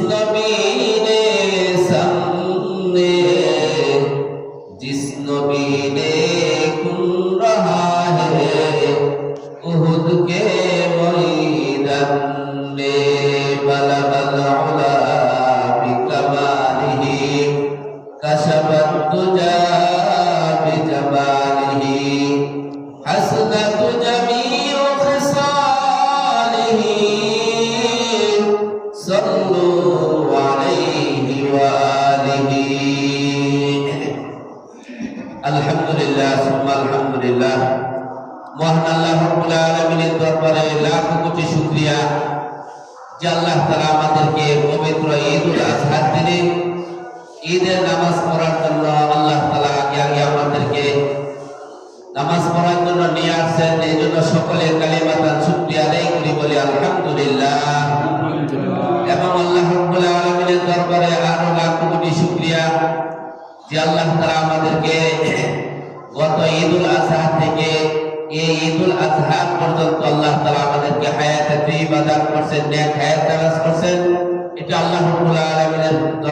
नबी ने सामने जिस नबी ने कुन रहा है उहुद के मैदान में बलगल उला बिकमालिही कशफत तुजा बिजमालिही हसनत जमीउ खिसालिही सल्लु अलैहि वालिही। আলহামদুলিল্লাহ সুম্মা আলহামদুলিল্লাহ। মহান আল্লাহ রাব্বুল আলামিনের দরবারে লাখ কোটি শুকরিয়া যে আল্লাহ তাআলা আমাদেরকে পবিত্র ঈদুল আজহার দিনে ঈদের নামাজ পড়ার জন্য আল্লাহ তাআলা আগে আমাদেরকে নামাজ পড়ার জন্য নিয়ে আসছেন। এই জন্য সকলে কালিমাতান শুকরিয়া আদায় করি, বলি আলহামদুলিল্লাহ। এবং আল্লাহ রাব্বুল আলামিনের দরবারে আরো লাখ কোটি শুকরিয়া যে আল্লাহ তাআলা আমাদেরকে গত ঈদুল আজহা থেকে এই ঈদুল আজহা পর্যন্ত আল্লাহ তাআলা আমাদেরকে হায়াতে তৈয়বা দান করছেন, নেক হায়াত দান করছেন। এটা আল্লাহ রাব্বুল আলামিনের